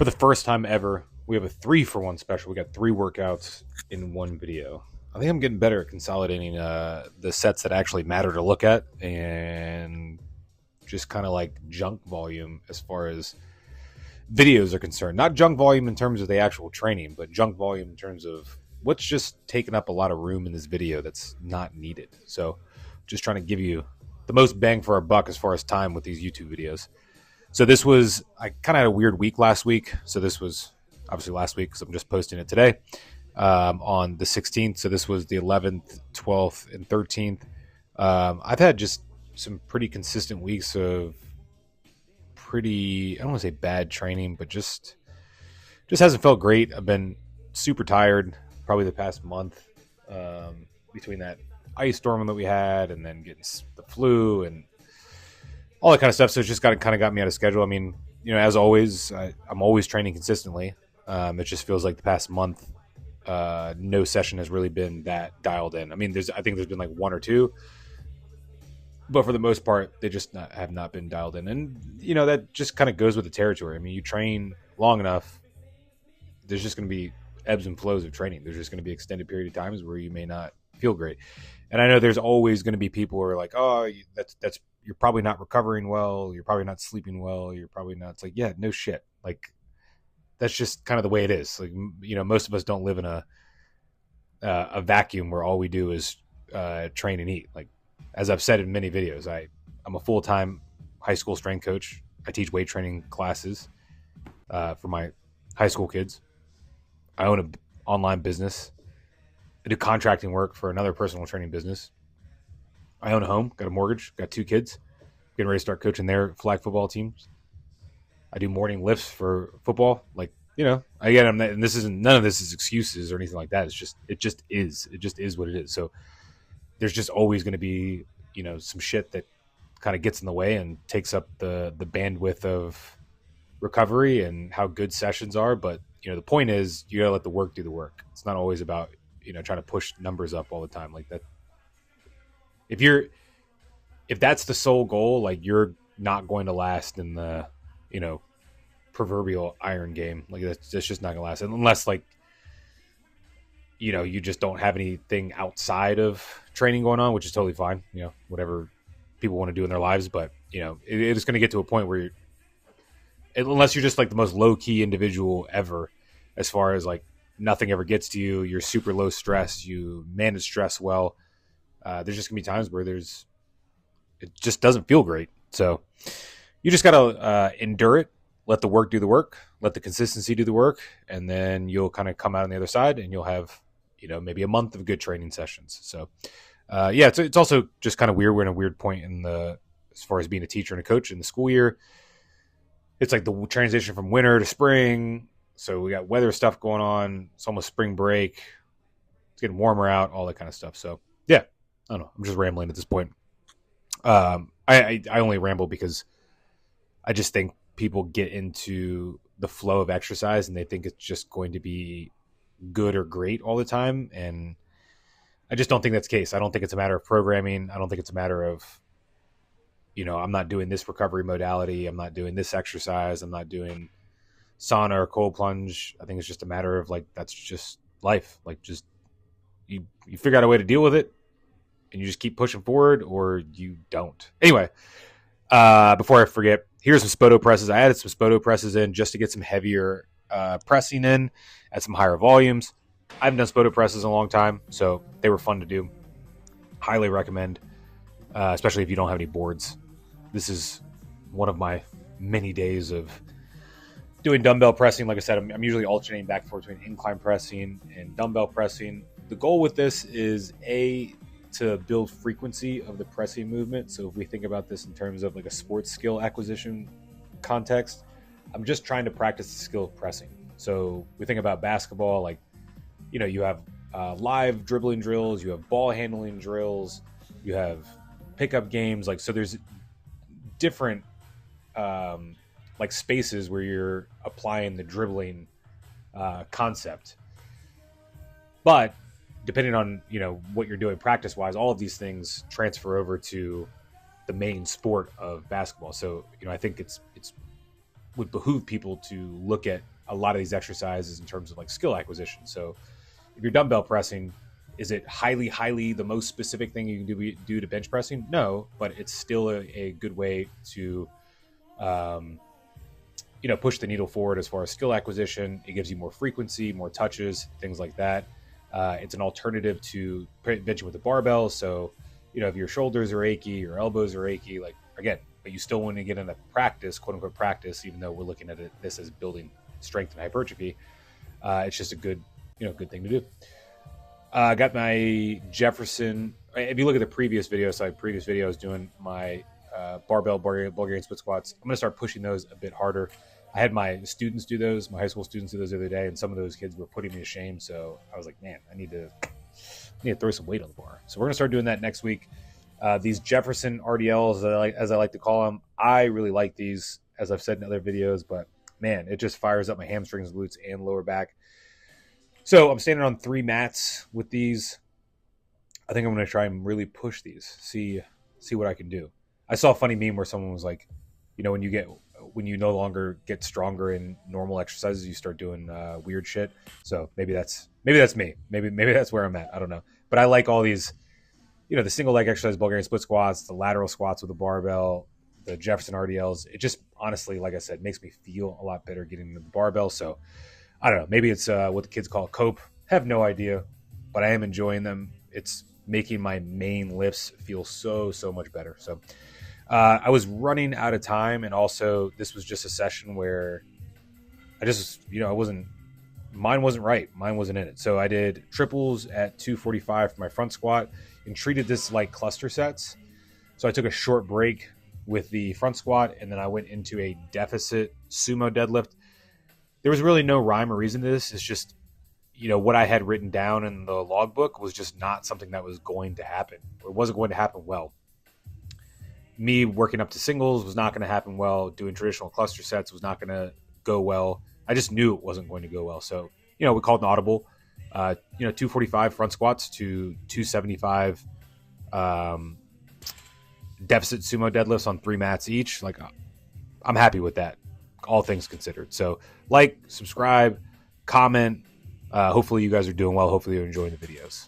For the first time ever, we have a 3-for-1 special. We got 3 workouts in one video. I think I'm getting better at consolidating the sets that actually matter to look at and just kind of like junk volume as far as videos are concerned. Not junk volume in terms of the actual training, but junk volume in terms of what's just taking up a lot of room in this video that's not needed. So just trying to give you the most bang for our buck as far as time with these YouTube videos. So this was, I kind of had a weird week last week. So this was obviously last week because I'm just posting it today on the 16th. So this was the 11th, 12th, and 13th. I've had just some pretty consistent weeks of pretty, I don't want to say bad training, but just hasn't felt great. I've been super tired probably the past month between that ice storm that we had and then getting the flu and all that kind of stuff. So it's just kind of got me out of schedule. I mean, you know, as always, I'm always training consistently. It just feels like the past month, no session has really been that dialed in. I mean, I think there's been like 1 or 2, but for the most part, they just have not been dialed in. And, you know, that just kind of goes with the territory. I mean, you train long enough, there's just going to be ebbs and flows of training. There's just going to be extended period of times where you may not feel great. And I know there's always going to be people who are like, oh, that's you're probably not recovering well. You're probably not sleeping well. You're probably not. It's like, yeah, no shit. Like, that's just kind of the way it is. Like, you know, most of us don't live in a vacuum where all we do is train and eat. Like, as I've said in many videos, I'm a full-time high school strength coach. I teach weight training classes for my high school kids. I own an online business. I do contracting work for another personal training business. I own a home, got a mortgage, got 2 kids, getting ready to start coaching their flag football teams. I do morning lifts for football. Like, you know, again, and this isn't, none of this is excuses or anything like that. It just is what it is. So there's just always going to be, you know, some shit that kind of gets in the way and takes up the bandwidth of recovery and how good sessions are. But, you know, the point is you got to let the work do the work. It's not always about, you know, trying to push numbers up all the time like that. If that's the sole goal, like, you're not going to last in the, you know, proverbial iron game. Like, that's just not gonna last unless, like, you know, you just don't have anything outside of training going on, which is totally fine. You know, whatever people want to do in their lives, but, you know, it is going to get to a point where unless you're just like the most low key individual ever, as far as like nothing ever gets to you, you're super low stress, you manage stress well. There's just gonna be times where it just doesn't feel great. So you just gotta endure it, let the work do the work, let the consistency do the work, and then you'll kind of come out on the other side, and you'll have, you know, maybe a month of good training sessions. So yeah, it's also just kind of weird. We're in a weird point as far as being a teacher and a coach in the school year. It's like the transition from winter to spring. So we got weather stuff going on. It's almost spring break. It's getting warmer out, all that kind of stuff. So yeah, I don't know. I'm just rambling at this point. I only ramble because I just think people get into the flow of exercise and they think it's just going to be good or great all the time. And I just don't think that's the case. I don't think it's a matter of programming. I don't think it's a matter of, you know, I'm not doing this recovery modality. I'm not doing this exercise. I'm not doing sauna or cold plunge. I think it's just a matter of, like, that's just life. Like, just you figure out a way to deal with it and you just keep pushing forward, or you don't. Anyway, before I forget, here's some Spoto presses. I added some Spoto presses in just to get some heavier pressing in at some higher volumes. I haven't done Spoto presses in a long time, so they were fun to do. Highly recommend, especially if you don't have any boards. This is one of my many days of doing dumbbell pressing. Like I said, I'm usually alternating back and forth between incline pressing and dumbbell pressing. The goal with this is to build frequency of the pressing movement. So if we think about this in terms of like a sports skill acquisition context, I'm just trying to practice the skill of pressing. So we think about basketball, like, you know, you have live dribbling drills, you have ball handling drills, you have pickup games. Like, so there's different like spaces where you're applying the dribbling concept. But depending on, you know, what you're doing practice wise, all of these things transfer over to the main sport of basketball. So, you know, I think it's would behoove people to look at a lot of these exercises in terms of like skill acquisition. So if you're dumbbell pressing, is it highly the most specific thing you can do to bench pressing? No, but it's still a good way to push the needle forward as far as skill acquisition. It gives you more frequency, more touches, things like that. It's an alternative to benching with a barbell. So, if your shoulders are achy, your elbows are achy, like again, but you still want to get into practice, quote unquote practice, even though we're looking at this as building strength and hypertrophy. It's just a good thing to do. I got my Jefferson. If you look at the previous video, so previous video I was doing my barbell Bulgarian split squats. I'm going to start pushing those a bit harder. I had my students do those, my high school students do those the other day, and some of those kids were putting me to shame. So I was like, man, I need to throw some weight on the bar. So we're going to start doing that next week. These Jefferson RDLs, as I like to call them, I really like these, as I've said in other videos, but man, it just fires up my hamstrings, glutes, and lower back. So I'm standing on 3 mats with these. I think I'm going to try and really push these, see what I can do. I saw a funny meme where someone was like, when you no longer get stronger in normal exercises, you start doing weird shit. So maybe that's me. Maybe that's where I'm at. I don't know. But I like all these, the single leg exercise, Bulgarian split squats, the lateral squats with a barbell, the Jefferson RDLs. It just honestly, like I said, makes me feel a lot better getting into the barbell. So I don't know. Maybe it's what the kids call cope. Have no idea, but I am enjoying them. It's making my main lifts feel so much better. So I was running out of time, and also this was just a session where I just, mine wasn't right. Mine wasn't in it. So I did triples at 245 for my front squat and treated this like cluster sets. So I took a short break with the front squat, and then I went into a deficit sumo deadlift. There was really no rhyme or reason to this. It's just, what I had written down in the logbook was just not something that was going to happen. It wasn't going to happen well. Me working up to singles was not going to happen well. Doing traditional cluster sets was not going to go well. I just knew it wasn't going to go well. So, we called an audible, 245 front squats to 275 deficit sumo deadlifts on 3 mats each. Like, I'm happy with that, all things considered. So like, subscribe, comment. Hopefully you guys are doing well. Hopefully you're enjoying the videos.